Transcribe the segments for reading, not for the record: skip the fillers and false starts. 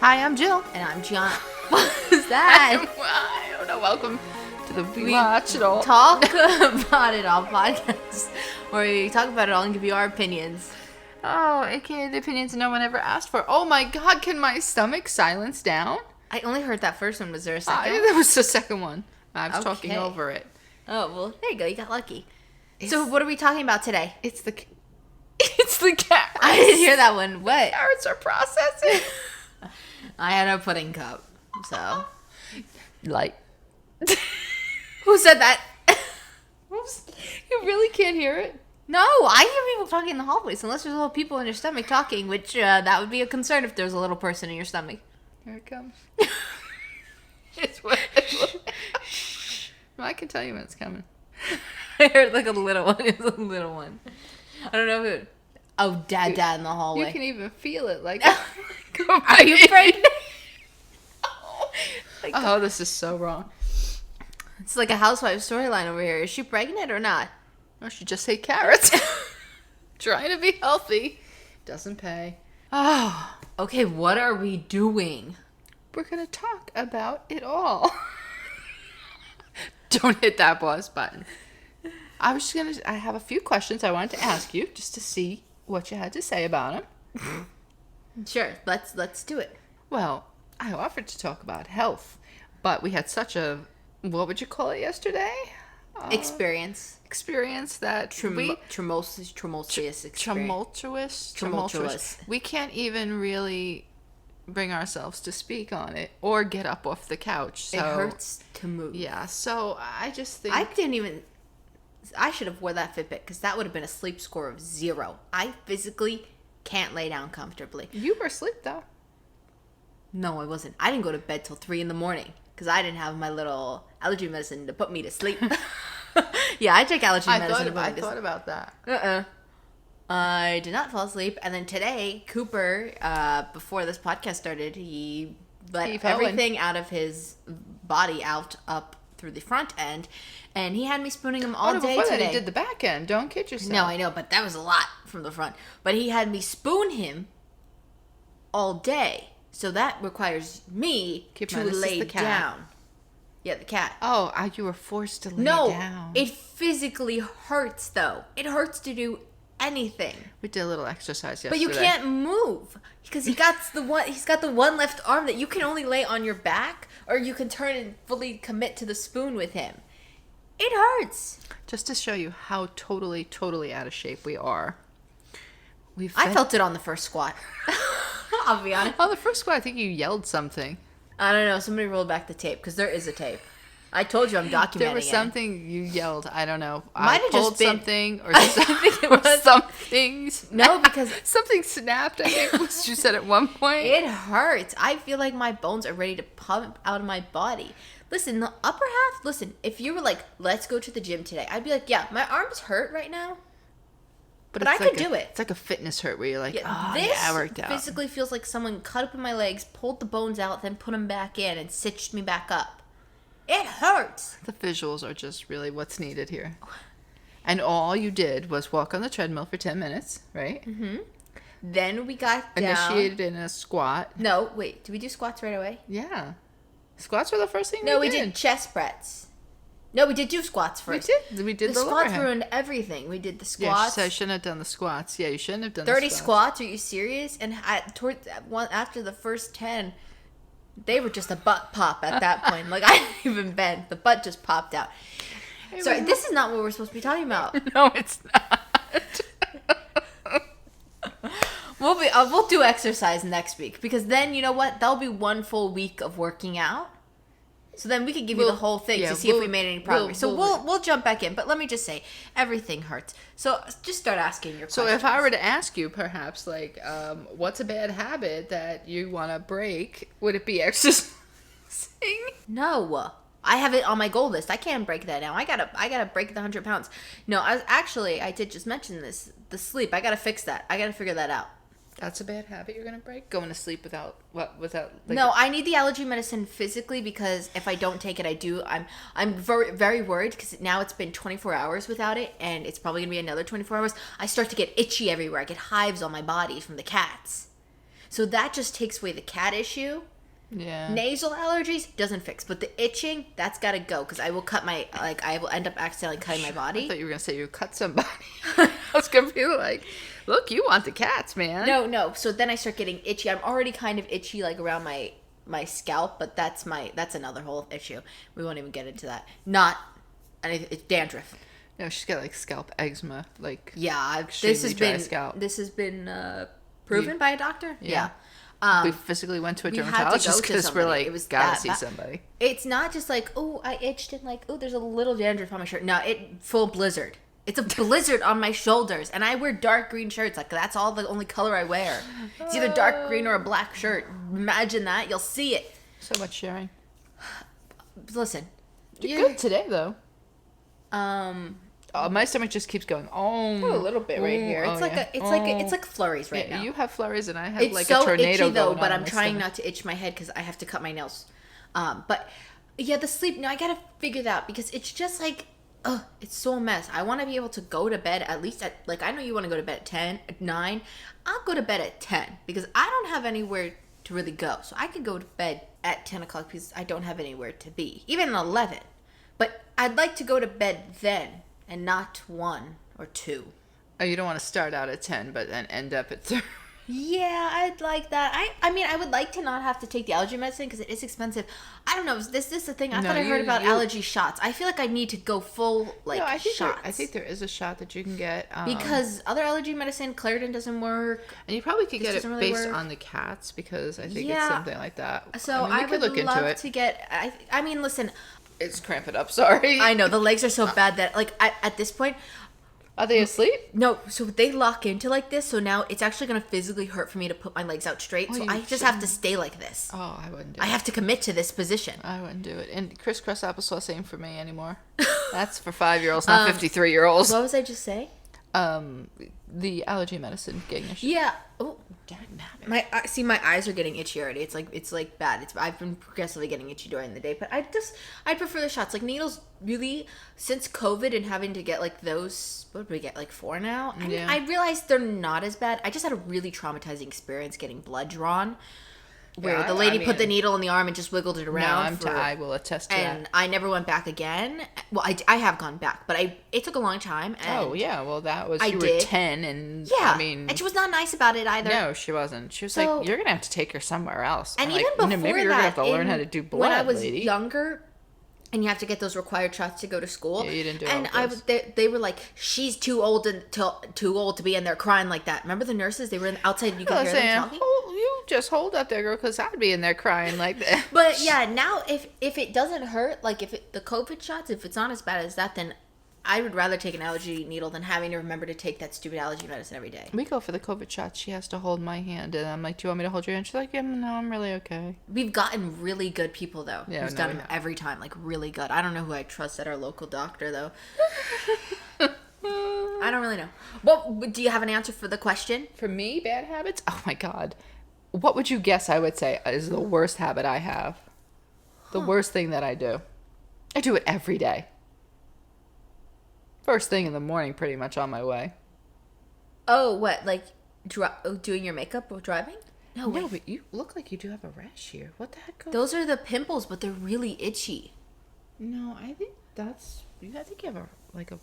Hi, I'm Jill. And I'm Gianna. What is that? I don't know. Welcome to the We Watch It All. Talk about it all podcast, where we talk about it all and give you our opinions. Oh, aka the opinions no one ever asked for. Oh my god, can my stomach silence down? I only heard that first one. Was there a second? That was the second one. I was talking Okay. over it. Oh, well, there you go. You got lucky. So what are we talking about today? It's the carrots. I didn't hear that one. What? Carrots are processing. I had a pudding cup, so. Like. Who said that? You really can't hear it? No, I hear people talking in the hallways, unless there's little people in your stomach talking, which that would be a concern if there's a little person in your stomach. Here it comes. I can tell you when it's coming. I heard like a little one. It's a little one. I don't know who. Oh, dad in the hallway. You can even feel it. Like, are you pregnant? Oh, this is so wrong. It's like a housewife storyline over here. Is she pregnant or not? No, she just ate carrots. Trying to be healthy doesn't pay. Oh, okay. What are we doing? We're gonna talk about it all. Don't hit that pause button. I have a few questions I wanted to ask you just to see what you had to say about them. Sure, let's do it. Well, I offered to talk about health, but we had such a, what would you call it yesterday? Experience that tumultuous experience. tumultuous. We can't even really bring ourselves to speak on it or get up off the couch. So it hurts to move. Yeah, so I just think I should have wore that Fitbit because that would have been a sleep score of 0. I physically can't lay down comfortably. You were asleep though. No, I wasn't. I didn't go to bed till 3 a.m. because I didn't have my little allergy medicine to put me to sleep. Yeah, I take allergy medicine. I thought about that. I did not fall asleep. And then today, Cooper, before this podcast started, he let everything out of his body up through the front end. And he had me spooning him all day today. He did the back end. Don't kid yourself. No, I know, but that was a lot from the front. But he had me spoon him all day. So that requires me to lay down. Yeah, the cat. Oh, you were forced to lay down. No, it physically hurts, though. It hurts to do anything. We did a little exercise yesterday. But you can't move because he's got the one left arm that you can only lay on your back, or you can turn and fully commit to the spoon with him. It hurts. Just to show you how totally out of shape we are. I felt it on the first squat. I'll be honest. On the first squat, I think you yelled something. I don't know. Somebody rolled back the tape because there is a tape. I told you I'm documenting There was something you yelled. I don't know. Might have just been something or something. No, because something snapped. I think was you said at one point. It hurts. I feel like my bones are ready to pump out of my body. Listen, the upper half. Listen, if you were like, "Let's go to the gym today," I'd be like, "Yeah, my arms hurt right now." But I could do it. It's like a fitness hurt where you're like, this I worked out. Physically feels like someone cut open my legs, pulled the bones out, then put them back in and stitched me back up. It hurts. The visuals are just really what's needed here. And all you did was walk on the treadmill for 10 minutes, right? Mm-hmm. Then we got down. Initiated in a squat. No, wait. Did we do squats right away? Yeah. Squats were the first thing we did chest press. No, we did do squats first. We did the squats ruined everything. We did the squats. Yeah, I shouldn't have done the squats. Yeah, you shouldn't have done 30 the squats. Are you serious? And after the first 10, they were just a butt pop at that point. Like, I didn't even bend. The butt just popped out. Sorry, this is not what we're supposed to be talking about. No, it's not. We'll do exercise next week. Because then, you know what? That'll be one full week of working out. So then we could give you the whole thing to see if we made any progress. We'll jump back in. But let me just say, everything hurts. So just start asking your questions. So if I were to ask you, perhaps, like, what's a bad habit that you want to break? Would it be exercising? No. I have it on my goal list. I can't break that now. I gotta break the 100 pounds. No, I did just mention this. The sleep. I gotta fix that. I gotta figure that out. That's a bad habit you're gonna break? Going to sleep without No, I need the allergy medicine physically because if I don't take it, I'm very, very worried because now it's been 24 hours without it and it's probably gonna be another 24 hours. I start to get itchy everywhere. I get hives on my body from the cats. So that just takes away the cat issue. Yeah. Nasal allergies doesn't fix, but the itching, that's got to go, because I will I will end up accidentally cutting my body. I thought you were going to say you cut somebody. I was going to be like, look, you want the cats, man. No. So then I start getting itchy. I'm already kind of itchy, like around my scalp, but that's another whole issue. We won't even get into that. It's dandruff. No, she's got like scalp eczema, like this has been proven by a doctor. Yeah. We physically went to a dermatologist because we're like, gotta see somebody. It's not just like, oh, I itched and like, oh, there's a little dandruff on my shirt. No, full blizzard. It's a blizzard on my shoulders, and I wear dark green shirts. Like, that's all the only color I wear. It's either dark green or a black shirt. Imagine that. You'll see it. So much sharing. Listen. You're good today, though. My stomach just keeps going. A little bit right here. It's like flurries right now. You have flurries, and I have it's like so a tornado itchy, though, going but on I'm trying not to itch my head because I have to cut my nails. But yeah, the sleep. No, I gotta figure that out because it's just like, it's so a mess. I want to be able to go to bed at least at, like, I know you want to go to bed at 10, at 9. I'll go to bed at 10 because I don't have anywhere to really go. So I could go to bed at 10 o'clock because I don't have anywhere to be. Even at 11. But I'd like to go to bed then and not 1 or 2. Oh, you don't want to start out at 10 but then end up at 3. Yeah, I'd like that. I mean, I would like to not have to take the allergy medicine because it is expensive. I don't know. Is this the thing? I thought I heard about allergy shots. I feel like I need to go full, shots. I think there is a shot that you can get. Because other allergy medicine, Claritin doesn't work. And you probably could get it based on the cats because I think it's something like that. So I would look into it. To get... I mean, listen... It's cramping up, sorry. I know. The legs are so bad that, like, at this point... Are they asleep? No, so they lock into like this, so now it's actually going to physically hurt for me to put my legs out straight, so I just have to stay like this. Oh, I wouldn't do it. I have to commit to this position. I wouldn't do it. And crisscross applesauce ain't for me anymore. That's for 5-year-olds, not 53-year-olds. What was I just saying? The allergy medicine getting a shot. Yeah. Oh, my eyes are getting itchy already. It's like bad. I've been progressively getting itchy during the day, but I prefer the shots. Like needles, really, since COVID and having to get like those. What did we get? Like 4 now. I realized they're not as bad. I just had a really traumatizing experience getting blood drawn. Where the lady put the needle in the arm and just wiggled it around. I will attest to that. And I never went back again. Well, I have gone back, but it took a long time. And well, that was, you were 10 and, yeah, and she was not nice about it either. No, she wasn't. She was like, you're going to have to take her somewhere else. And even before maybe you're going to have to learn how to do blood, when I was lady. younger, and you have to get those required shots to go to school. Yeah, you didn't do And they were like, she's too old to be in there crying like that. Remember the nurses? They were outside and you could hear them talking? You just hold up there, girl, because I'd be in there crying like that. But yeah, now if it doesn't hurt, like the COVID shots, if it's not as bad as that, then I would rather take an allergy needle than having to remember to take that stupid allergy medicine every day. We go for the COVID shot. She has to hold my hand, and I'm like, "Do you want me to hold your hand?" She's like, no, I'm really okay. We've gotten really good people though, who's done them every time, like really good. I don't know who I trust at our local doctor though. I don't really know. Well, do you have an answer for the question? For me, bad habits? Oh my God. What would you guess I would say is the worst habit I have? The worst thing that I do. I do it every day. First thing in the morning, pretty much on my way. Oh, what? Like doing your makeup or driving? No, but you look like you do have a rash here. What the heck? Those are the pimples, but they're really itchy. No, I think you have a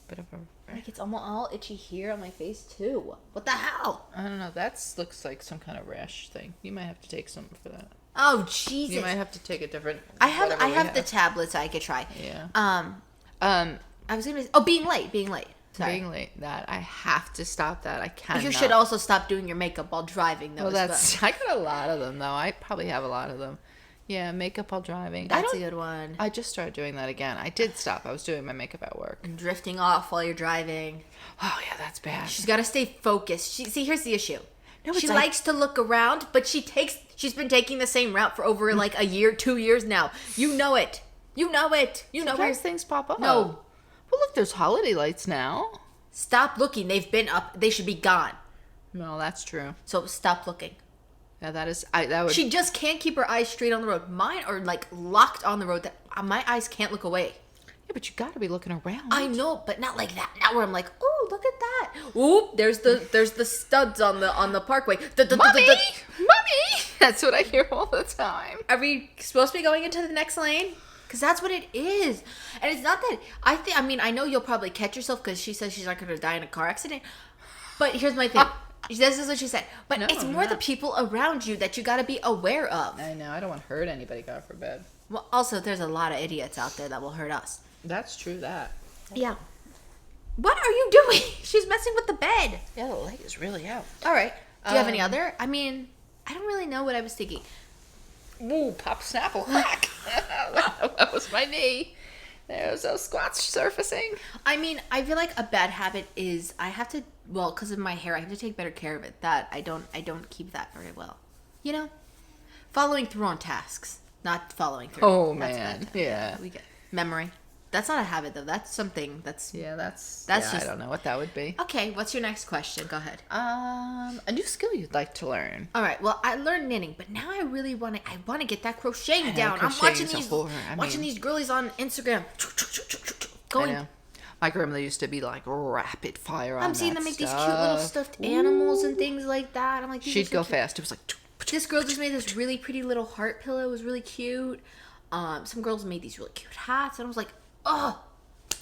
bit of a rash. Like it's almost all itchy here on my face too. What the hell? I don't know. That looks like some kind of rash thing. You might have to take something for that. Oh Jesus! You might have to take a different. I have the tablets I could try. Yeah. I was gonna say, being late. Sorry. Being late. That I have to stop that. I cannot. You should also stop doing your makeup while driving though. Well, I got a lot of them though. I probably have a lot of them. Yeah, makeup while driving. That's a good one. I just started doing that again. I did stop. I was doing my makeup at work. And drifting off while you're driving. Oh yeah, that's bad. She's got to stay focused. See, here's the issue. No, she likes to look around, but she's been taking the same route for over like a year, 2 years now. You know it. Sometimes things pop up. No. Well, look, there's holiday lights now. Stop looking. They've been up. They should be gone. No, that's true. So stop looking. Yeah, that would. She just can't keep her eyes straight on the road. Mine are like locked on the road. That my eyes can't look away. Yeah, but you got to be looking around. I know, but not like that. Not where I'm like, oh, look at that. Ooh, there's the studs on the parkway. Mommy! Mommy! That's what I hear all the time. Are we supposed to be going into the next lane? Because that's what it is. And it's not that, I know you'll probably catch yourself because she says she's not going to die in a car accident. But here's my thing. This is what she said. But no, it's more the people around you that you got to be aware of. I know. I don't want to hurt anybody, God forbid. Well, also, there's a lot of idiots out there that will hurt us. That's true, that. Yeah. What are you doing? She's messing with the bed. Yeah, the leg is really out. All right. Do you have any other? I mean, I don't really know what I was thinking. Ooh, pop, snapple, crack. That was my knee. There's those squats surfacing. I mean, I feel like a bad habit is I have to, well, because of my hair, I have to take better care of it. That I don't keep that very well. You know? Following through on tasks. Not following through. Oh, man. Yeah. We get memory. That's not a habit, though. That's something that's... Yeah, that's just... I don't know what that would be. Okay, what's your next question? Go ahead. A new skill you'd like to learn. All right, well, I learned knitting, but now I really want to get that crocheting down. I'm watching these girlies on Instagram. I know. My grandmother used to be like rapid fire on that. I'm seeing them make these cute little stuffed animals and things like that. I'm like, she'd go fast. It was like... This girl just made this really pretty little heart pillow. It was really cute. Some girls made these really cute hats, and I was like, oh,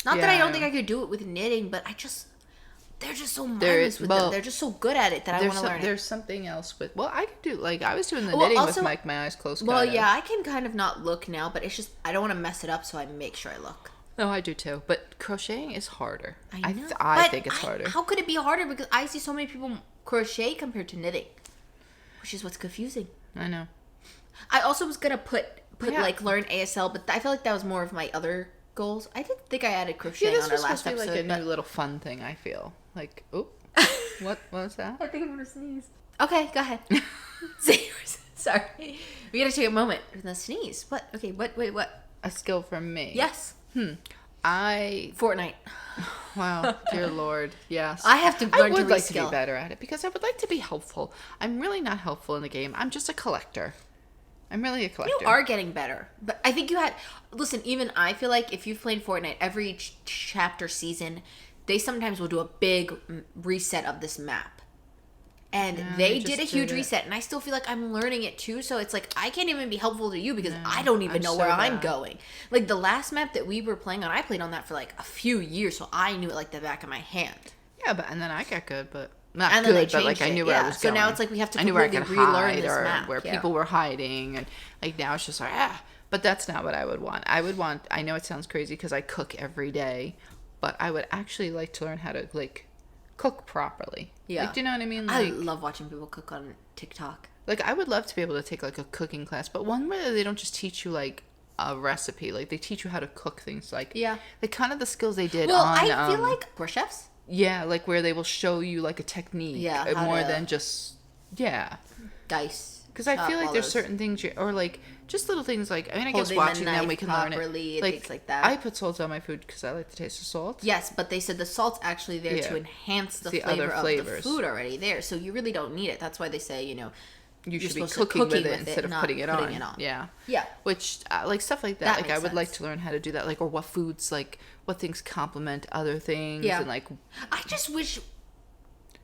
not that I don't think I could do it with knitting, but they're just so mindless with them. They're just so good at it that I want to learn it. There's something else with, I could do, like, I was doing the knitting also, with my eyes closed. Well, yeah, I can kind of not look now, but it's just, I don't want to mess it up, so I make sure I look. No, I do too. But crocheting is harder. I know. I think it's harder. How could it be harder? Because I see so many people crochet compared to knitting, which is what's confusing. I know. I also was going to put like learn ASL, but I feel like that was more of my other goals. I didn't think I added crocheting on our last episode. Like a new little fun thing, I feel. Like, oop. What was that? I think I'm going to sneeze. Okay, go ahead. Sorry. We got to take a moment for the sneeze. What? Okay, wait, what? A skill from me. Yes. Fortnite. Wow, dear Lord, yes. I have to learn to like to be better at it because I would like to be helpful. I'm really not helpful in the game. I'm just a collector. I'm really a collector. You are getting better. But I think listen, even I feel like if you've played Fortnite every chapter season, they sometimes will do a big reset of this map. And they did a huge reset, and I still feel like I'm learning it too. So it's like I can't even be helpful to you because I don't even know where I'm going. Like the last map that we were playing on, I played on that for like a few years, so I knew it like the back of my hand. Yeah, and then I got good, but not good. But like I knew where I was going. So now it's like we have to completely relearn this map, where people were hiding, and like now it's just like But that's not what I would want. I know it sounds crazy because I cook every day, but I would actually like to learn how to like cook properly. Yeah. Like, do you know what I mean? Like, I love watching people cook on TikTok. Like, I would love to be able to take, like, a cooking class, but one where they don't just teach you, like, a recipe. Like, they teach you how to cook things. Like, like kind of the skills they did I feel like we're chefs. Yeah, like, where they will show you, like, a technique. Yeah. More than just, dice. Because I feel like there's certain things, or, like, just little things like, I guess watching them, we can learn it. Like, things like that. I put salt on my food because I like the taste of salt. Yes, but they said the salt's actually there to enhance the flavor of the food already there. So you really don't need it. That's why they say, you should be cooking with it instead of putting it on. Yeah. Yeah. Which, like, stuff like that. Like, I would like to learn how to do that. Like, or what foods, like, what things complement other things. Yeah. And, like... I just wish...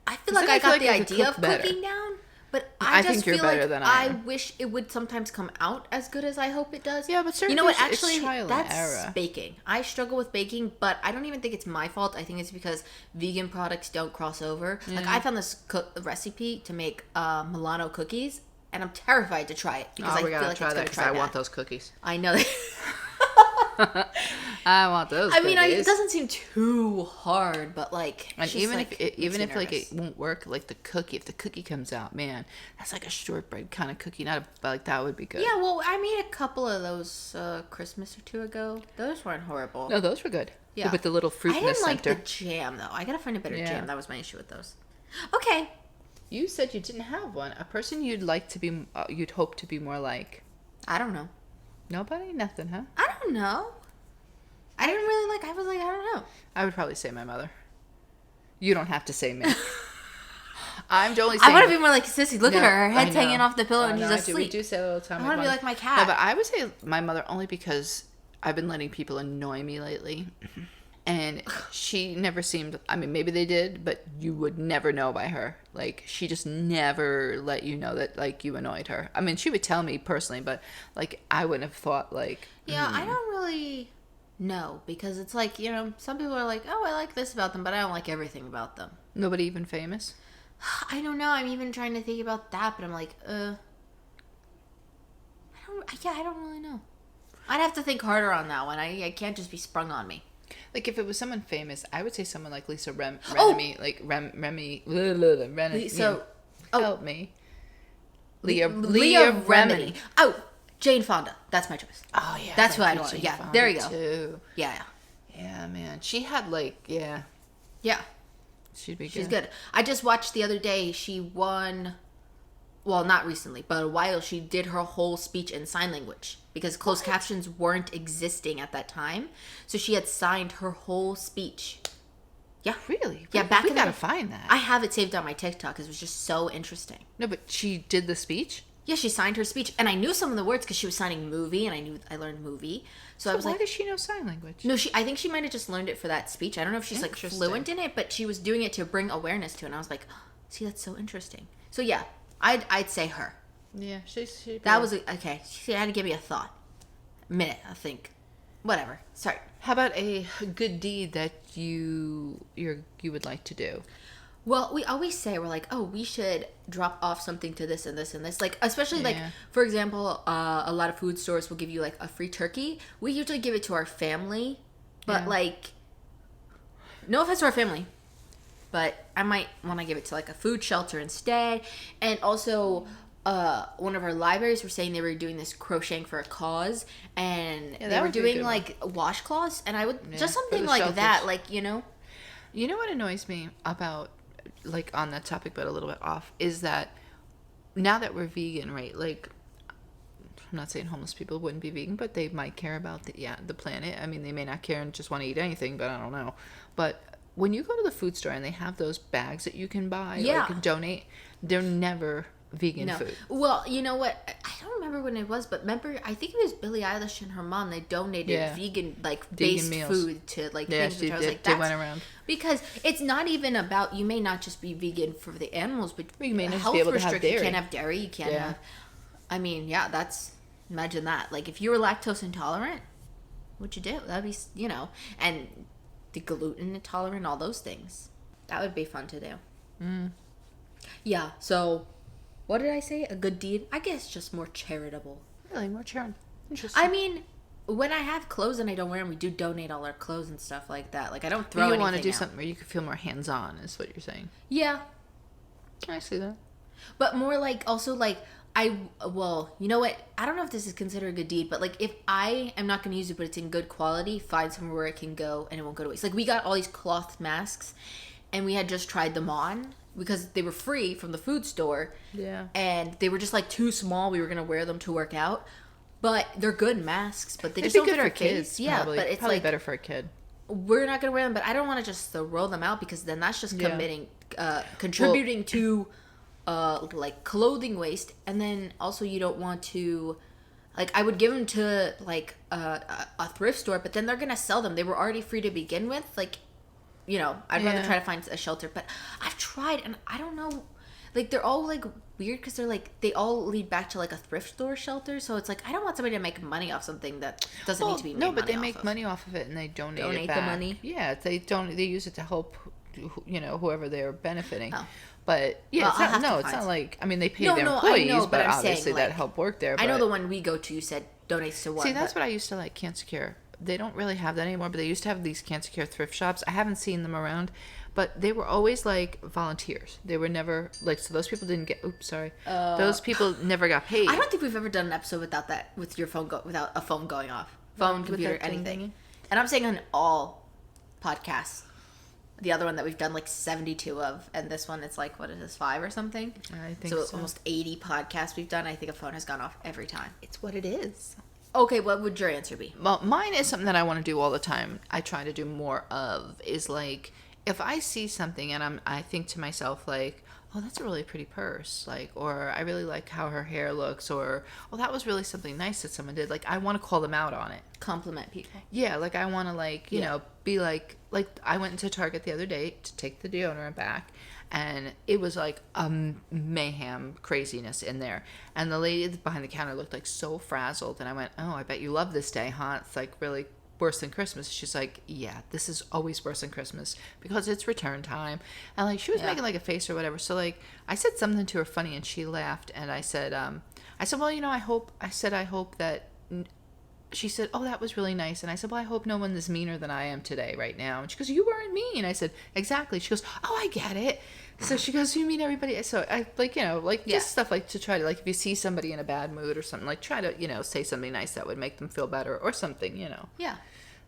I feel like I got the idea of cooking down. But I think you're better than I wish it would sometimes come out as good as I hope it does. Yeah, but you know what? Actually, that's baking. I struggle with baking, but I don't even think it's my fault. I think it's because vegan products don't cross over. Yeah. Like I found this recipe to make Milano cookies, and I'm terrified to try it because I feel like it's going to try bad. I want those cookies. I know that. I want those. I mean, it doesn't seem too hard, but like, and even if like it won't work, like if the cookie comes out, man, that's like a shortbread kind of cookie. But like that would be good. Yeah, well, I made a couple of those Christmas or two ago. Those weren't horrible. No, those were good. Yeah, with the little fruit in the center. I didn't like the jam though. I gotta find a better jam. That was my issue with those. Okay. You said you didn't have one. A person you'd like to be, you'd hope to be more like. I don't know. Nobody? Nothing, huh? I don't know. I didn't really I was like, I don't know. I would probably say my mother. You don't have to say me. I'm only saying... I want to be more like Sissy. Look at her. Her head's hanging off the pillow and she's asleep. We do say it all the time. I want to be like my cat. No, but I would say my mother only because I've been letting people annoy me lately. And she never seemed, I mean, maybe they did, but you would never know by her. Like, she just never let you know that, like, you annoyed her. I mean, she would tell me personally, but, like, I wouldn't have thought, like... Yeah, I don't really know, because it's like, you know, some people are like, oh, I like this about them, but I don't like everything about them. Nobody even famous? I don't know. I'm even trying to think about that, but I'm like, I don't really know. I'd have to think harder on that one. I can't just be sprung on me. Like, if it was someone famous, I would say someone like Lisa Remy, like Remy, So, help me. Leah Remini. Oh, Jane Fonda. That's my choice. Oh, yeah. That's who I want. Yeah, Fonda there you go. Too. Yeah. Yeah, man. She had, like, yeah. Yeah. She'd be good. She's good. I just watched the other day, she won... Well, not recently, but a while she did her whole speech in sign language because closed captions weren't existing at that time. So she had signed her whole speech. Yeah. Really? Yeah, back we in gotta the... find that. I have it saved on my TikTok because it was just so interesting. No, but she did the speech? Yeah, she signed her speech. And I knew some of the words because she was signing movie, and I learned movie. So I was why like... does she know sign language? No, I think she might have just learned it for that speech. I don't know if she's like fluent in it, but she was doing it to bring awareness to it. And I was like, oh, see, that's so interesting. So yeah, I'd say her. Yeah, she That was okay. She had to give me a minute, I think. Whatever. Sorry. How about a good deed that you would like to do? Well, we always say, we're like, oh, we should drop off something to this and this and this. Like, especially like, for example, a lot of food stores will give you like a free turkey. We usually give it to our family, but like, no offense to our family, but I might want to give it to like a food shelter instead. And also, one of our libraries were saying they were doing this crocheting for a cause, and they were doing like washcloths, and I would just something like shelters. That, like, you know. You know what annoys me about, like, on that topic, but a little bit off, is that now that we're vegan, right? Like, I'm not saying homeless people wouldn't be vegan, but they might care about the planet. I mean, they may not care and just want to eat anything, but I don't know. But when you go to the food store and they have those bags that you can buy, or you can donate, they're never vegan food. Well, you know what? I don't remember when it was, but remember, I think it was Billie Eilish and her mom. They donated vegan, like, based food to, like, things. Which I was like, they went around. Because it's not even about, you may not just be vegan for the animals, but you may not be able to have dairy. You can't have dairy. You can't have. I mean, imagine that. Like, if you were lactose intolerant, what'd you do? That'd be, you know, and the gluten intolerant, all those things. That would be fun to do. Yeah. So. What did I say? A good deed? I guess just more charitable. Really? More charitable. Interesting. I mean, when I have clothes and I don't wear them, we do donate all our clothes and stuff like that. Like, I don't throw anything out. You want to do something where you could feel more hands-on, is what you're saying. Yeah. I see that. But more like, also like, well, you know what? I don't know if this is considered a good deed, but like, if I am not going to use it, but it's in good quality, find somewhere where it can go and it won't go to waste. Like, we got all these cloth masks and we had just tried them on because they were free from the food store. Yeah. And they were just like too small. We were going to wear them to work out. But they're good masks, but they just don't fit our kids. Yeah, probably. But it's probably like, better for a kid. We're not going to wear them, but I don't want to just throw them out because then that's just contributing to like clothing waste. And then also you don't want to, like, I would give them to like a thrift store, but then they're going to sell them. They were already free to begin with. Like, you know, I'd rather try to find a shelter, but I've tried and I don't know, like, they're all like weird because they're like, they all lead back to like a thrift store shelter. So it's like, I don't want somebody to make money off something that doesn't need to be made. No, but they make money off of it and they donate it back. The money. Yeah, they use it to help, you know, whoever they're benefiting. Oh. But yeah, well, it's not like, I mean, they pay their employees, but obviously that help work there. But I know the one we go to, you said donates to one. See, that's what I used to like, Cancer Care. They don't really have that anymore, but they used to have these Cancer Care thrift shops. I haven't seen them around, but they were always like volunteers. They were never like, so those people didn't get, those people never got paid. I don't think we've ever done an episode without that, with your phone without a phone going off. Phone, computer, anything. And I'm saying on all podcasts. The other one that we've done like 72 of, and this one it's like, what is this, 5 or something? I think so. Almost 80 podcasts we've done. I think a phone has gone off every time. It's what it is. Okay, what would your answer be? Well, mine is something that I want to do all the time. I try to do more of, is like, if I see something and I think to myself like, oh, that's a really pretty purse, like, or I really like how her hair looks, or oh, that was really something nice that someone did. Like, I want to call them out on it. Compliment people. Yeah, like I want to like, you know, be like I went into Target the other day to take the deodorant back, and it was like mayhem craziness in there. And the lady behind the counter looked like so frazzled, and I went, "Oh, I bet you love this day, huh? It's like really worse than Christmas." She's like, "Yeah, this is always worse than Christmas because it's return time." And like she was making like a face or whatever. So like I said something to her funny, and she laughed, and I said, well, you know, I hope that. She said, "Oh, that was really nice." And I said, "Well, I hope no one is meaner than I am today, right now." And she goes, "You weren't mean." I said, "Exactly." She goes, "Oh, I get it." So she goes, "You mean everybody?" So I like, you know, like just stuff like to try to like if you see somebody in a bad mood or something, like try to, you know, say something nice that would make them feel better or something, you know. Yeah.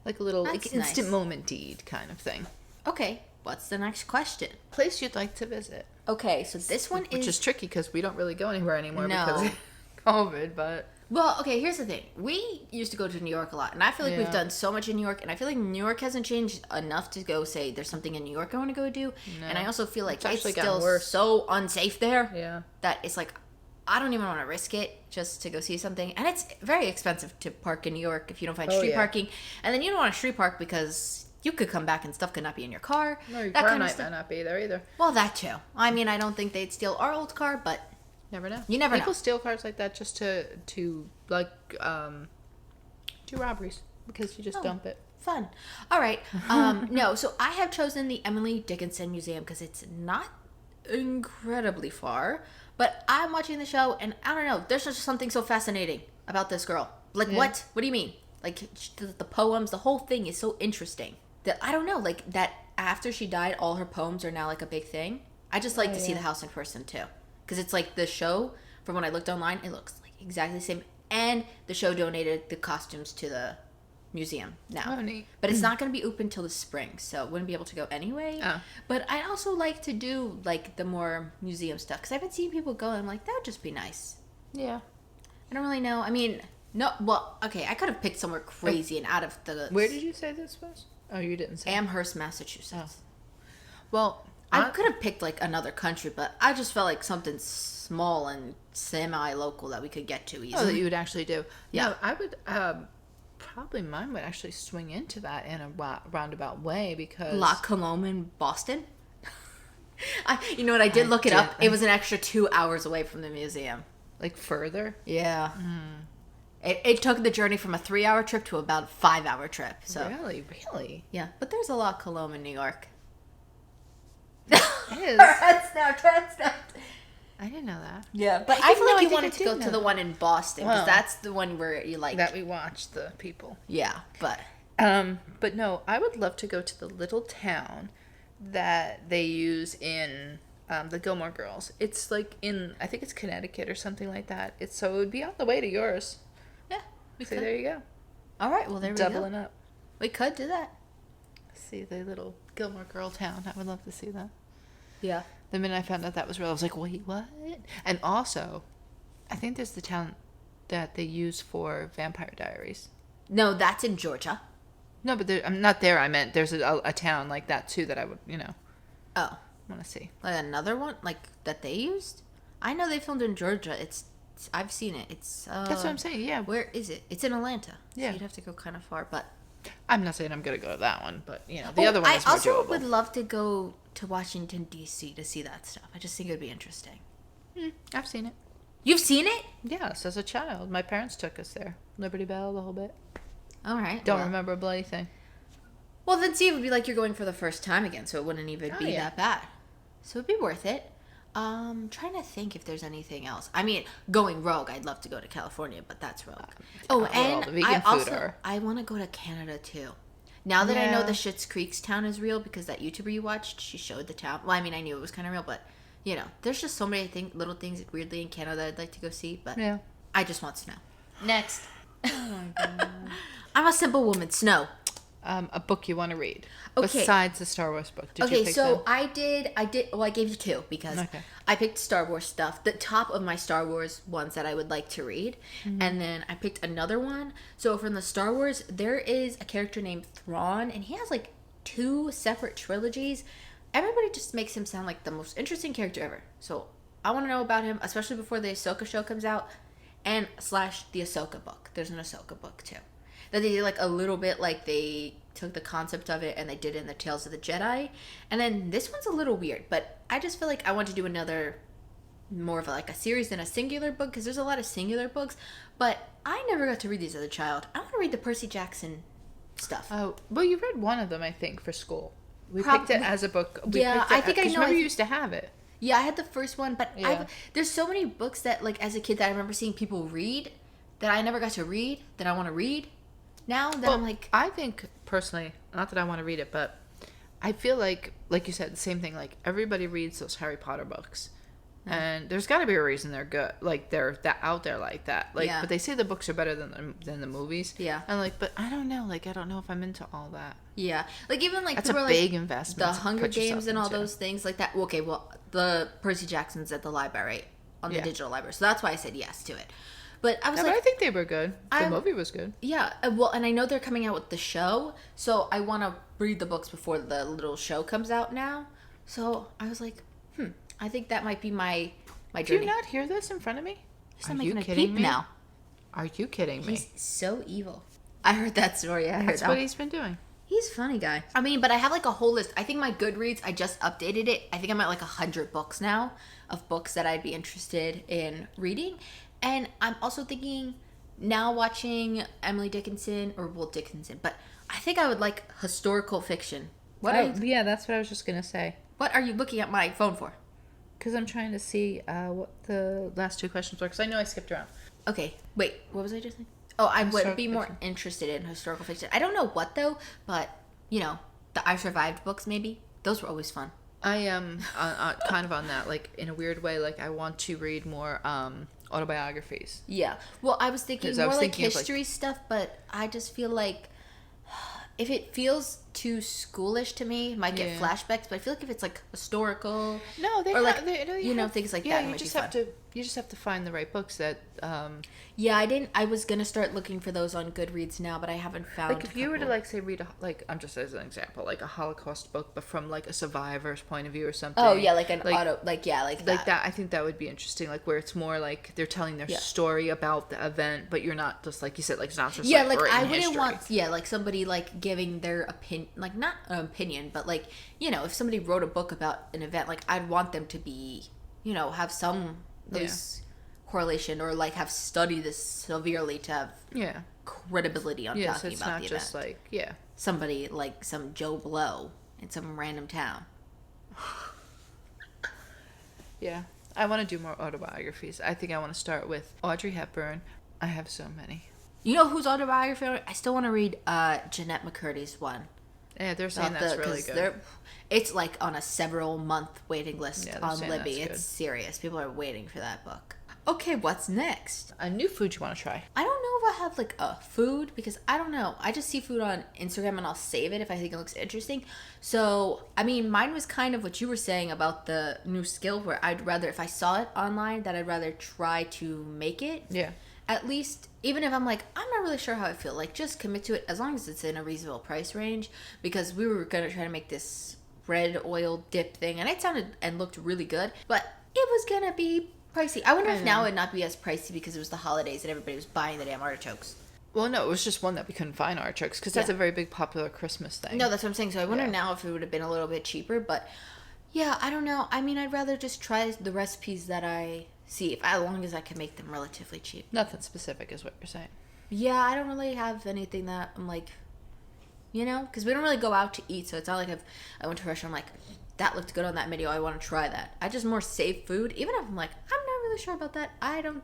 Like a little That's like instant nice. moment deed kind of thing. Okay, what's the next question? Place you'd like to visit. Okay, so this one Which is tricky because we don't really go anywhere anymore because of COVID, but... Well, okay, here's the thing. We used to go to New York a lot, and I feel like we've done so much in New York, and I feel like New York hasn't changed enough to go say there's something in New York I want to go do. No. And I also feel like it's still so unsafe there that it's like, I don't even want to risk it just to go see something. And it's very expensive to park in New York if you don't find street parking. And then you don't want to street park because you could come back and stuff could not be in your car. No, your car might not be there either. Well, that too. I mean, I don't think they'd steal our old car, but... Never know. You never know. People steal cars like that just to like do robberies because you just dump it. Fun. All right. No, so I have chosen the Emily Dickinson Museum because it's not incredibly far, but I'm watching the show and I don't know. There's just something so fascinating about this girl. Like what? What do you mean? Like the poems, the whole thing is so interesting that I don't know. Like that after she died, all her poems are now like a big thing. I just like to see the house in person too. Because it's like the show, from when I looked online, it looks like exactly the same. And the show donated the costumes to the museum now. Oh, neat. But it's not going to be open till the spring, so wouldn't be able to go anyway. Oh. But I also like to do like the more museum stuff. Because I've been seeing people go and I'm like, that would just be nice. Yeah. I don't really know. I mean, no, well, okay, I could have picked somewhere crazy and out of the... Where did you say this was? Oh, you didn't say. Amherst, Massachusetts. Oh. Well... I could have picked like another country, but I just felt like something small and semi-local that we could get to easily. Oh, that you would actually do. Yeah, no, I would. Probably mine would actually swing into that in a roundabout way because La Colombe in Boston. You know what? I did look it up. It was an extra 2 hours away from the museum. Like further? Yeah. It took the journey from a 3-hour trip to about a 5-hour trip. So really. Yeah, but there's a La Colombe in New York. It is. I didn't know that. Yeah, but I feel like you wanted to go to the one in Boston because that's the one where you like that we watched the people. Yeah, but no, I would love to go to the little town that they use in the Gilmore Girls. It's like I think it's Connecticut or something like that. It would be on the way to yours. Yeah, so there you go. All right, well there we go. Doubling up. We could do that. See the little Gilmore Girl town. I would love to see that. Yeah. The minute I found out that was real, I was like, wait, what? And also, I think there's the town that they use for Vampire Diaries. No, that's in Georgia. No, but I'm not there. I meant there's a town like that, too, that I would, Oh. want to see. Like another one? Like, that they used? I know they filmed in Georgia. I've seen it. It's, That's what I'm saying, yeah. Where is it? It's in Atlanta. Yeah. So you'd have to go kind of far, but... I'm not saying I'm going to go to that one, but, the other one is more doable. I also would love to go to Washington, D.C. to see that stuff. I just think it would be interesting. I've seen it. You've seen it? Yes, as a child. My parents took us there. Liberty Bell, the whole bit. All right. Don't remember a bloody thing. Well, then see, it would be like you're going for the first time again, so it wouldn't even be that bad. So it'd be worth it. Trying to think if there's anything else. I mean, going rogue, I'd love to go to California, but that's rogue. And I want to go to Canada too. Now that I know the Schitt's Creek's town is real because that YouTuber you watched, she showed the town. Well, I mean, I knew it was kind of real, but there's just so many little things weirdly in Canada I'd like to go see. But I just want snow. Next. Oh my god. I'm a simple woman. Snow. A book you want to read okay. Besides the Star Wars book. Did you pick so I did. Well, I gave you 2 because I picked Star Wars stuff. The top of my Star Wars ones that I would like to read, and then I picked another one. So from the Star Wars, there is a character named Thrawn, and he has like 2 separate trilogies. everybody just makes him sound like the most interesting character ever. So I want to know about him, especially before the Ahsoka show comes out, and slash the Ahsoka book. There's an Ahsoka book too that they did like a little bit, like they took the concept of it and they did it in the Tales of the Jedi, and then this one's a little weird. But I just feel like I want to do another more of like a series than a singular book, because there's a lot of singular books, but I never got to read these as a child. I want to read the Percy Jackson stuff. Oh, well, you read one of them, I think, for school. We picked it as a book. I think I know. Remember, you used to have it. Yeah, I had the first one, but there's so many books that, like, as a kid that I remember seeing people read that I never got to read that I want to read now that I'm like... I think, personally, not that I want to read it, but I feel like you said, the same thing, like, everybody reads those Harry Potter books. And there's got to be a reason they're good. Like, they're that out there like that. Like, but they say the books are better than the movies. Yeah. And, like, but I don't know. Like, I don't know if I'm into all that. Yeah. Like, even, like... That's a big investment. The Hunger Games and all those things like that. Okay, well, the Percy Jackson's at the library, on the digital library. So that's why I said yes to it. But I was but I think they were good. The movie was good. Yeah. Well, and I know they're coming out with the show. So I want to read the books before the little show comes out now. So I was like, I think that might be my journey. Do you not hear this in front of me? He's not making a peep now. Are you kidding me? He's so evil. I heard that story. That's what he's been doing. He's a funny guy. I mean, but I have like a whole list. I think my Goodreads, I just updated it. I think I'm at like 100 books now of books that I'd be interested in reading. And I'm also thinking now watching Emily Dickinson, but I think I would like historical fiction. Yeah, that's what I was just going to say. What are you looking at my phone for? Because I'm trying to see what the last two questions were, because I know I skipped around. Okay, wait, what was I just saying? Oh, I would be more interested in historical fiction. I don't know what, though, but, you know, the I Survived books, maybe. Those were always fun. I am kind of on that, like, in a weird way. Like, I want to read more autobiographies. Yeah. Well, I was thinking more like history stuff, but I just feel like if it feels too schoolish to me, it might get flashbacks. But I feel like if it's like historical, things like that. You just have to find the right books that. I was gonna start looking for those on Goodreads now, but I haven't found. Like if you were to like say read I'm just as an example, like a Holocaust book, but from like a survivor's point of view or something. Oh yeah, like like that. I think that would be interesting. Like where it's more like they're telling their story about the event, but you're not just like you said, like it's not just like I wouldn't want like somebody like giving their opinion, like not an opinion, but like if somebody wrote a book about an event, like I'd want them to be have some correlation or like have studied this severely to have credibility on talking about the event. It's not just like somebody like some Joe Blow in some random town. Yeah, I want to do more autobiographies. I think I want to start with Audrey Hepburn. I have so many. You know whose autobiography? I still want to read Jeanette McCurdy's one. Yeah, they're saying that's really good. It's like on a several month waiting list on Libby. It's serious. People are waiting for that book. Okay, what's next? A new food you want to try? I don't know if I have like a food because I don't know. I just see food on Instagram and I'll save it if I think it looks interesting. So, I mean, mine was kind of what you were saying about the new skill where I'd rather, if I saw it online, that I'd rather try to make it. Yeah. At least, even if I'm like, I'm not really sure how I feel, like just commit to it as long as it's in a reasonable price range, because we were going to try to make this red oil dip thing and it sounded and looked really good, but it was going to be pricey. I wonder if now it would not be as pricey because it was the holidays and everybody was buying the damn artichokes. Well, no, it was just one that we couldn't find artichokes because that's a very big popular Christmas thing. No, that's what I'm saying. So I wonder now if it would have been a little bit cheaper, but yeah, I don't know. I mean, I'd rather just try the recipes that I see, as long as I can make them relatively cheap. Nothing specific is what you're saying. Yeah, I don't really have anything that I'm like, because we don't really go out to eat, so it's not like I went to a restaurant, I'm like, that looked good on that menu, I want to try that. I just more save food, even if I'm like, I'm not really sure about that. I don't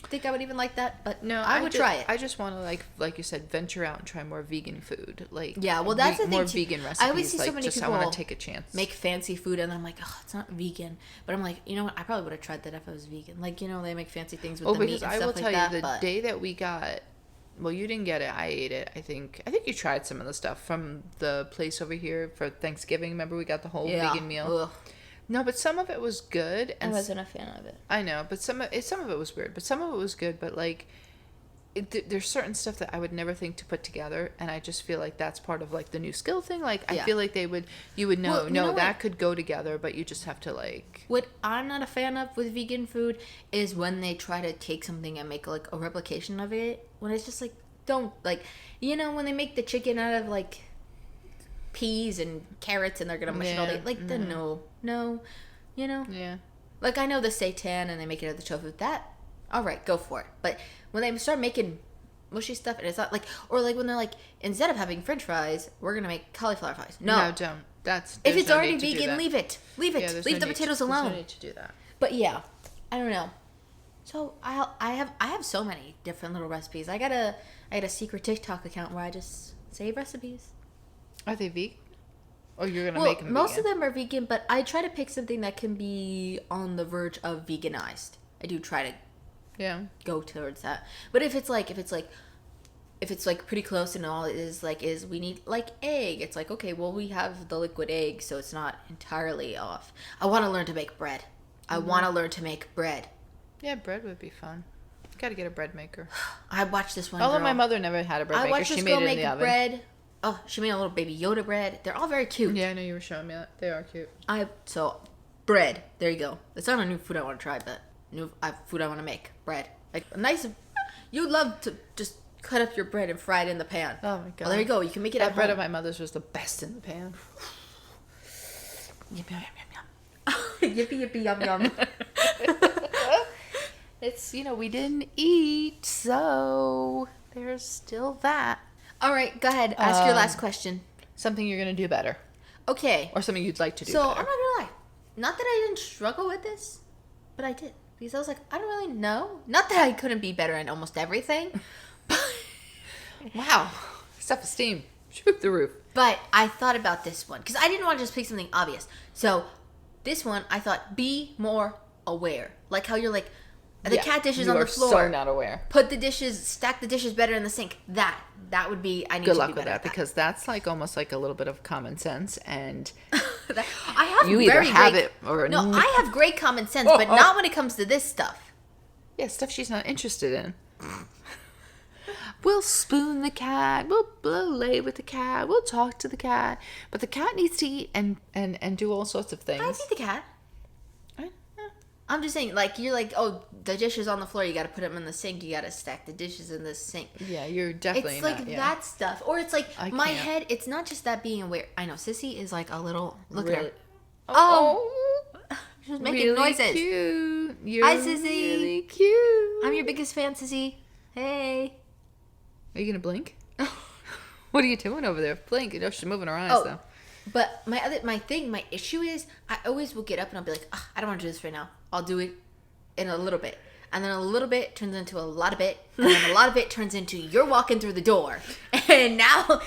think I would even like that, but no, I would try it. I just want to like you said, venture out and try more vegan food. Like that's the thing more vegan recipes. I always see so many people. I want to take a chance. Make fancy food, and then I'm like, oh, it's not vegan. But I'm like, you know what? I probably would have tried that if I was vegan. Like, they make fancy things with the meat and stuff like that. I will tell you, the day that we got. Well, you didn't get it. I ate it. I think you tried some of the stuff from the place over here for Thanksgiving. Remember, we got the whole vegan meal. Ugh. No, but some of it was good. And I wasn't a fan of it. I know, but some of it was weird. But some of it was good. But like, there's certain stuff that I would never think to put together, and I just feel like that's part of like the new skill thing. Like I feel like you would know, Well, you know that what? could go together, but you just have to like. What I'm not a fan of with vegan food is when they try to take something and make like a replication of it. When it's just like, don't like, when they make the chicken out of like peas and carrots and they're gonna mush it all day. Like the no, Yeah. Like I know the seitan and they make it out of the tofu. That all right, go for it. But when they start making mushy stuff and it's not like, or like when they're like, instead of having French fries, we're gonna make cauliflower fries. No, don't. If it's no already need to do vegan, that. leave it. Leave it. Yeah, there's leave no the need potatoes to, alone. There's no need to do that. But yeah, I don't know. So I have so many different little recipes. I got a secret TikTok account where I just save recipes. Are they vegan? Or you're gonna Well, make them most vegan? of them are vegan, but I try to pick something that can be on the verge of veganized. I do try to go towards that. But if it's like pretty close and all it is we need like egg. It's like, okay, well we have the liquid egg, so it's not entirely off. I want to learn to make bread. I want to learn to make bread. Yeah, bread would be fun. Got to get a bread maker. I watched this one Although girl. my mother never had a bread I maker, watched she this made girl it in make the oven. bread. Oh, she made a little baby Yoda bread. They're all very cute. Yeah, I know you were showing me that. They are cute. So bread. There you go. It's not a new food I want to try, but food I want to make. Bread. Like a nice. You'd love to just cut up your bread and fry it in the pan. Oh my god. Well, there you go. You can make it That at bread home. of my mother's was the best in the pan. Yum, yum, yum, Yippee yippee yum yum. It's, we didn't eat, so there's still that. All right, go ahead. Ask your last question. Something you're going to do better. Okay. Or something you'd like to do So, better. I'm not going to lie. Not that I didn't struggle with this, but I did. Because I was like, I don't really know. Not that I couldn't be better in almost everything. Wow. Self-esteem. Shoot the roof. But I thought about this one. Because I didn't want to just pick something obvious. So, this one, I thought, be more aware. Like how you're like, the cat dishes on the floor. You are so not aware. Stack the dishes better in the sink. That would be, I need Good to luck be with better that at that. because that's like almost like a little bit of common sense and I have you either very have great, it or no. I have great common sense, but Oh. not when it comes to this stuff. Yeah, stuff she's not interested in. We'll spoon the cat. We'll lay with the cat. We'll talk to the cat. But the cat needs to eat and do all sorts of things. I feed the cat. I'm just saying, like, you're like, oh, the dishes on the floor, you got to put them in the sink. You got to stack the dishes in the sink. Yeah, you're definitely It's like not, yeah. that stuff. Or it's like, I my can't. head, it's not just that being aware. I know, Sissy is like a little, look at Really- her. Oh, She's making really noises. cute. You're Hi, Sissy. really cute. I'm your biggest fan, Sissy. Hey. Are you going to blink? What are you doing over there? Blink. She's moving her eyes, though. But my issue is I always will get up and I'll be like, I don't want to do this right now. I'll do it in a little bit. And then a little bit turns into a lot of it. And then a lot of it turns into you're walking through the door. And now,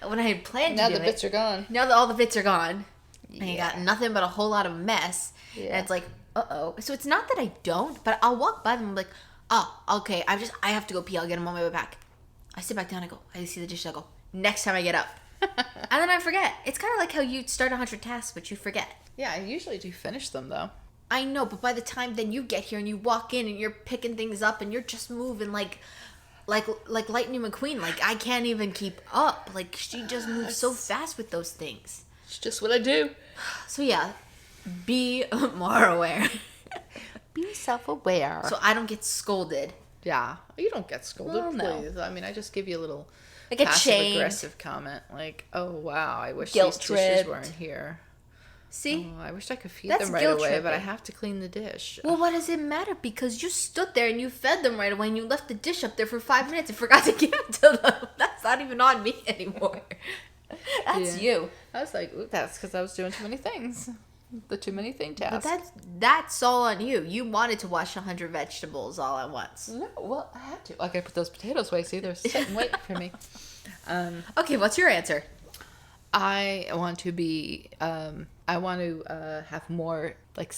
when I had planned to Now do the bits are gone. now that all the bits are gone, and you Yeah. got nothing but a whole lot of mess. Yeah. And it's like, uh-oh. So it's not that I don't, but I'll walk by them and be like, oh, okay, I have to go pee. I'll get them on my way back. I sit back down, I see the dishes, I go, next time I get up. And then I forget. It's kind of like how you start 100 tasks, but you forget. Yeah, I usually do finish them, though. I know, but by the time then you get here and you walk in and you're picking things up and you're just moving like Lightning McQueen. Like, I can't even keep up. Like, she just moves so fast with those things. It's just what I do. So yeah, be more aware. Be self-aware. So I don't get scolded. Yeah. You don't get scolded, Well, no. please. I mean, I just give you a little Like a chain. passive-aggressive comment. Like, oh, wow, I wish Guilt these dishes tripped. weren't here. See? Oh, I wish I could feed That's them right guilt away, but I tripping. have to clean the dish. Well, what does it matter? Because you stood there and you fed them right away and you left the dish up there for 5 minutes and forgot to give it to them. That's not even on me anymore. That's Yeah. you. I was like, ooh, that's because I was doing too many things. The too many thing But task. that's all on you. You wanted to wash 100 vegetables all at once. No, well, I had to. I gotta put those potatoes away. See, they're sitting waiting for me. Okay, what's your answer? I want to be, I want to have more, like,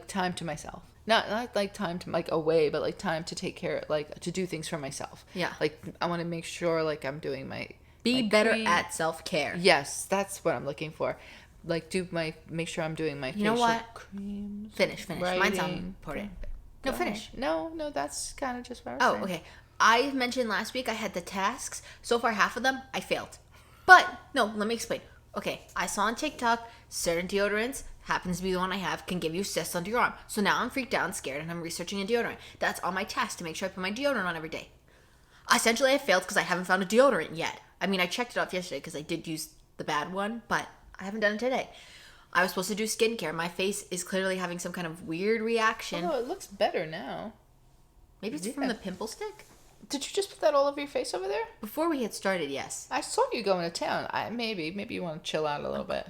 time to myself. Not like time to, like, away, but, like, time to take care, like, to do things for myself. Yeah. Like, I want to make sure, like, I'm doing my... Be my better cream. at self-care. Yes, that's what I'm looking for. Like, make sure I'm doing my You know facial what? creams. Finish. Mine sound writing. important. No, finish. No, that's kind of just what I was saying. Okay. I mentioned last week I had the tasks. So far, half of them, I failed. But, no, let me explain. Okay, I saw on TikTok, certain deodorants, happens to be the one I have, can give you cysts under your arm. So now I'm freaked out and scared, and I'm researching a deodorant. That's on my task to make sure I put my deodorant on every day. Essentially, I failed because I haven't found a deodorant yet. I mean, I checked it off yesterday because I did use the bad one, but I haven't done it today. I was supposed to do skincare. My face is clearly having some kind of weird reaction. Oh, it looks better now. Maybe it's from the pimple stick? Did you just put that all over your face over there? Before we had started, yes. I saw you going to town. Maybe you want to chill out a little bit.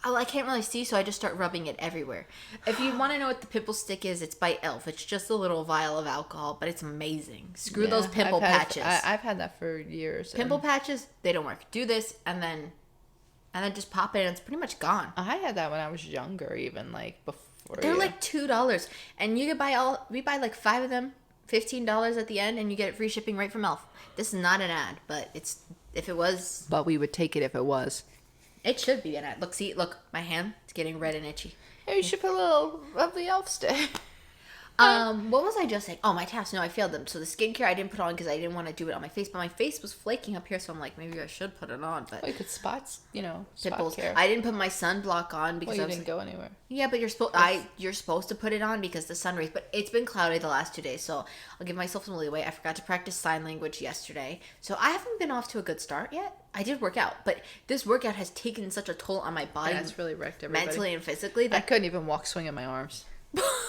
Oh, I can't really see, so I just start rubbing it everywhere. If you want to know what the pimple stick is, it's by Elf. It's just a little vial of alcohol, but it's amazing. Screw those pimple patches. I've had that for years. Pimple patches, they don't work. Do this, and then just pop it, and it's pretty much gone. I had that when I was younger, even like before. They're like $2, and you could buy we buy like 5 of them, $15 at the end, and you get free shipping right from Elf. This is not an ad, but if it was. But we would take it if it was. It should be an ad. Look, my hand, it's getting red and itchy. Hey, you should put a little of the Elf stick. What was I just saying? Oh, my tasks. No, I failed them. So the skincare I didn't put on because I didn't want to do it on my face, but my face was flaking up here, so I'm like, maybe I should put it on. But you could spot pimples. care. I didn't put my sunblock on because you didn't go anywhere. Yeah, but you're supposed to put it on because the sun rays. But it's been cloudy the last 2 days, so I'll give myself some leeway. I forgot to practice sign language yesterday, so I haven't been off to a good start yet. I did work out, but this workout has taken such a toll on my body. Yeah, it's really wrecked everybody. Mentally and physically. That I couldn't even walk swinging my arms.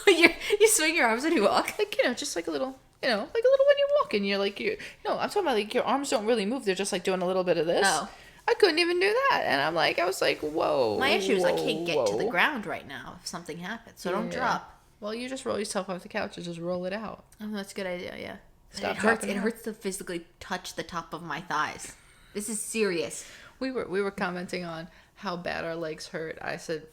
You swing your arms when you walk? Like, just like a little, like a little when you're walking. You're like, no, I'm talking about like your arms don't really move. They're just like doing a little bit of this. Oh. I couldn't even do that. And I was like, whoa. My issue is I can't get to the ground right now if something happens. So don't drop. Well, you just roll yourself off the couch and just roll it out. Oh, that's a good idea, yeah. Stop It hurts to physically touch the top of my thighs. This is serious. We were commenting on how bad our legs hurt. I said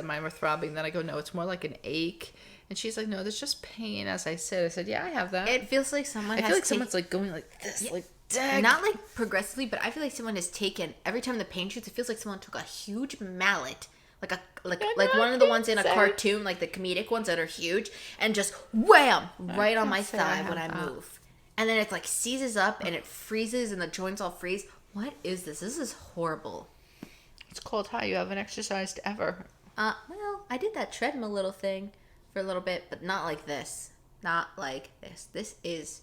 mine were throbbing. Then I go, no, it's more like an ache. And she's like, no, there's just pain. As I said, yeah, I have that. It feels like someone I feel like someone's like going like this, yeah. like dang. Not like progressively, but I feel like someone has taken, every time the pain shoots, it feels like someone took a huge mallet, like one of the ones in a cartoon, like the comedic ones that are huge, and just wham right on my thigh when I move. And then it like seizes up and it freezes and the joints all freeze. What is this? This is horrible. It's cold. How you haven't exercised ever? Well, I did that treadmill little thing for a little bit, but not like this. Not like this. This is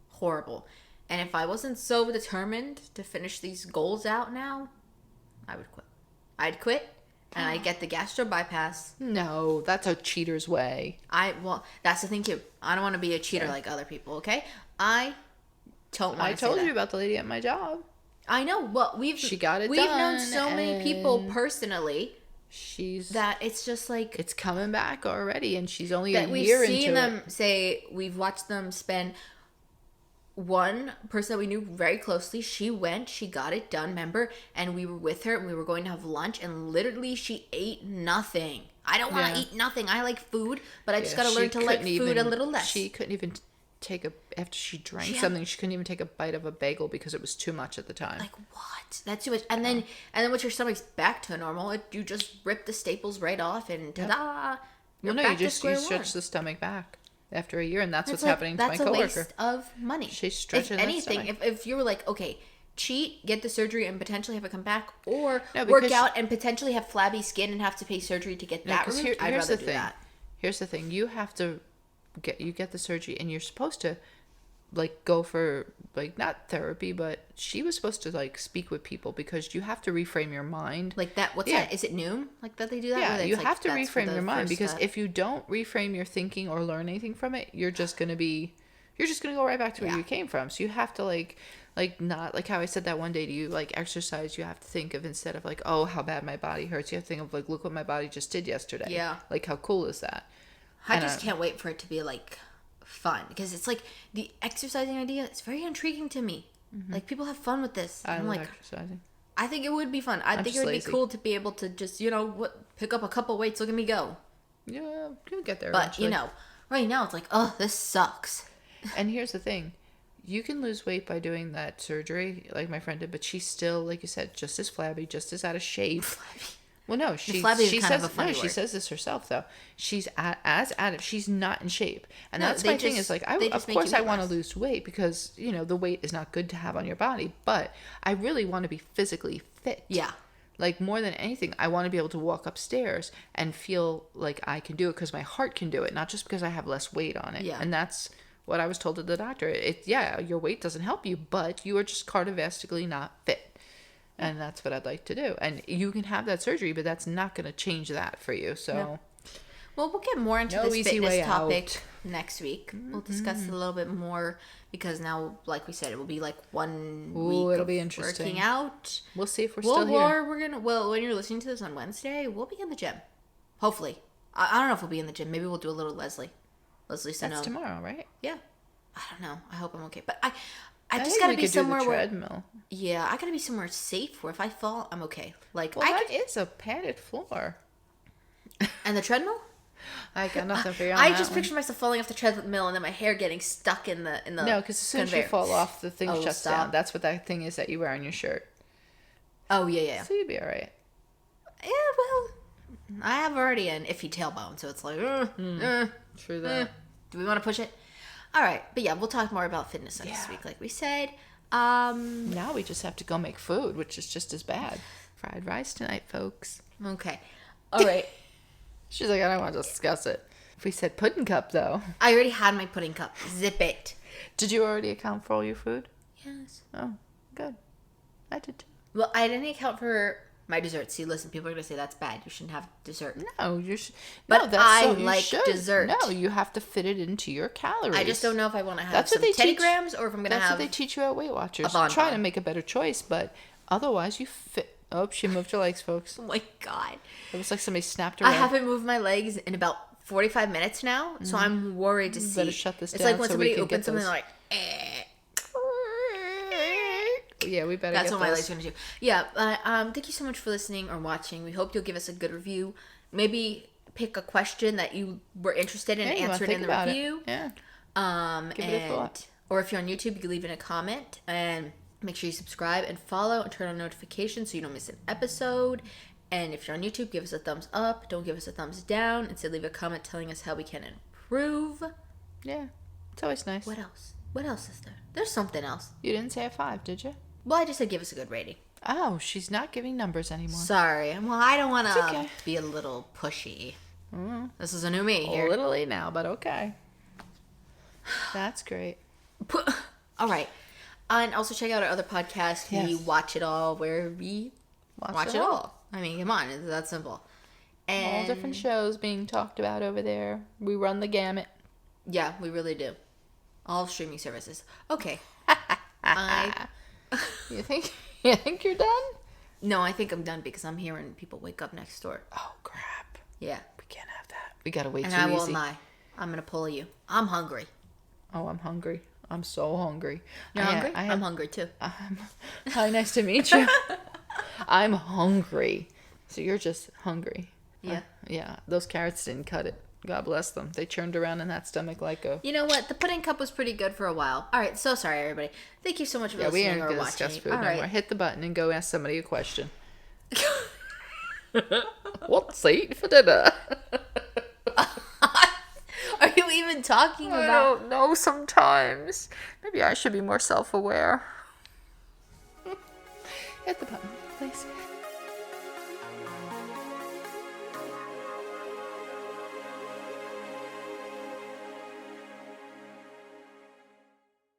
horrible. And if I wasn't so determined to finish these goals out now, I would quit. I'd quit and I'd get the gastro bypass. No, that's a cheater's way. Well, that's the thing too. I don't want to be a cheater like other people, okay? I don't want to say told that. you about the lady at my job. I know. Well, she got it we've done, known so many people personally. That it's just like it's coming back already, and she's only that a year into it. We've seen them say we've watched them spend. One person that we knew very closely, she got it done, remember? And we were with her and we were going to have lunch and literally she ate nothing. I don't want to eat nothing. I like food, but I just got to learn to like food a little less. She couldn't even after she drank something, she couldn't even take a bite of a bagel because it was too much at the time. Like, what? That's too much. And then once your stomach's back to normal, you just rip the staples right off and ta-da! Well, no, you stretch the stomach back after a year, and that's what's happening to my coworker. That's a waste of money. She's stretching. If anything, stomach. if you were like, okay, cheat, get the surgery, and potentially have it come back, or work out and potentially have flabby skin and have to pay surgery to get that removed, I'd rather do that. Here's the thing: you have to get the surgery, and you're supposed to like go for like not therapy, but she was supposed to like speak with people because you have to reframe your mind. Like that. What's that? Is it Noom? Like that they do that? Yeah, you have to reframe your mind because if you don't reframe your thinking or learn anything from it, you're just gonna go right back to where you came from. So you have to like not like how I said that one day to you, like exercise. You have to think of instead of like, oh, how bad my body hurts. You have to think of like, look what my body just did yesterday. Yeah. Like how cool is that? I just can't wait for it to be like fun because it's like the exercising idea is very intriguing to me. Mm-hmm. Like people have fun with this. I'm like exercising. I think it would be fun. I think it would be cool to be able to just pick up a couple weights. Look at me go. Yeah, you'll get there. But eventually. Right now it's like, oh, this sucks. And here's the thing. You can lose weight by doing that surgery like my friend did, but she's still, like you said, just as flabby, just as out of shape. Well, no, The flabby is kind of a funny she word. says this herself though. She's as out of she's not in shape, and No, that's they my thing. just- Is like they of just make course you I eat want to less. lose weight because the weight is not good to have on your body, but I really want to be physically fit. Yeah. Like more than anything, I want to be able to walk upstairs and feel like I can do it because my heart can do it, not just because I have less weight on it. Yeah. And that's what I was told to the doctor. Your weight doesn't help you, but you are just cardiovascularly not fit. And that's what I'd like to do. And you can have that surgery, but that's not going to change that for you. So, No. Well, we'll get more into No this easy way fitness topic out. next week. We'll discuss it a little bit more because now, like we said, it will be like 1 Ooh, week it'll of be interesting. working out. we'll see if we're still here. When you're listening to this on Wednesday, we'll be in the gym. Hopefully. I don't know if we'll be in the gym. Maybe we'll do a little Leslie That's Sano. tomorrow, right? Yeah. I don't know. I hope I'm okay. But I just think gotta we be could do the somewhere where treadmill. yeah, I gotta be somewhere safe where if I fall, I'm okay. Like Well, that is a padded floor. and the treadmill. I got nothing for you on I that just one. picture myself falling off the treadmill and then my hair getting stuck in the No, because as soon as you conveyor. fall off, the thing Oh, shuts stop. down. That's what that thing is that you wear on your shirt. Oh yeah. So you'd be all right. Yeah, well, I have already an iffy tailbone, so it's like, True that. do we want to push it? All right, but yeah, we'll talk more about fitness next Yeah. week, like we said. Now we just have to go make food, which is just as bad. Fried rice tonight, folks. Okay, all right. She's like, I don't want to discuss it. If we said pudding cup, though. I already had my pudding cup. Zip it. Did you already account for all your food? Yes. Oh, good. I did too. Well, I didn't account for my dessert. See, listen, people are gonna say that's bad. You shouldn't have dessert. No, you should. But no, I you like should. dessert. No, you have to fit it into your calories. I just don't know if I want to have That's what some they Teddy teach- Grahams or if I'm gonna That's have. what they teach you at Weight Watchers. bonbon. Try to make a better choice, but otherwise you fit. Oh, she moved her legs, folks. Oh my god. It was like somebody snapped her. I haven't moved my legs in about 45 minutes now, so I'm worried to see. better shut this it's down like when so we somebody can opens get something, those- they're like, eh. Yeah, we better. That's get what my those. legs are gonna do. Yeah, thank you so much for listening or watching. We hope you'll give us a good review. Maybe pick a question that you were interested in Yeah, and you wanna answer it think in the about it. review. Yeah. Give it a thought. Or if you're on YouTube, you can leave in a comment and make sure you subscribe and follow and turn on notifications so you don't miss an episode. And if you're on YouTube, give us a thumbs up. Don't give us a thumbs down. Instead, leave a comment telling us how we can improve. Yeah. It's always nice. What else? What else is there? There's something else. You didn't say a 5, did you? Well, I just said give us a good rating. Oh, she's not giving numbers anymore. Sorry. Well, I don't want to okay. be a little pushy. Mm. This is a new me A here. little late now, but okay. That's great. All right. And also check out our other podcast. We Yes. watch it all where we watch it all. I mean, come on. It's that simple. And All different shows being talked about over there. We run the gamut. yeah, we really do. All streaming services. Okay. You think you're done? No, I think I'm done because I'm hearing people wake up next door. Oh crap. Yeah. We can't have that. We gotta wait And too I easy. won't lie. I'm going to pull you. I'm hungry. Oh, I'm hungry. I'm so hungry. You're hungry? I I'm hungry too. Hi, nice to meet you. I'm hungry. So you're just hungry. Yeah. Yeah. Those carrots didn't cut it. God bless them. They churned around in that stomach like a... You know what? The pudding cup was pretty good for a while. All right. So sorry, everybody. Thank you so much for Yeah, we listening aren't or going to watching. discuss food All no right. more. Hit the button and go ask somebody a question. What's eat for dinner? Are you even talking I about... don't know sometimes. Maybe I should be more self-aware. Hit the button, please.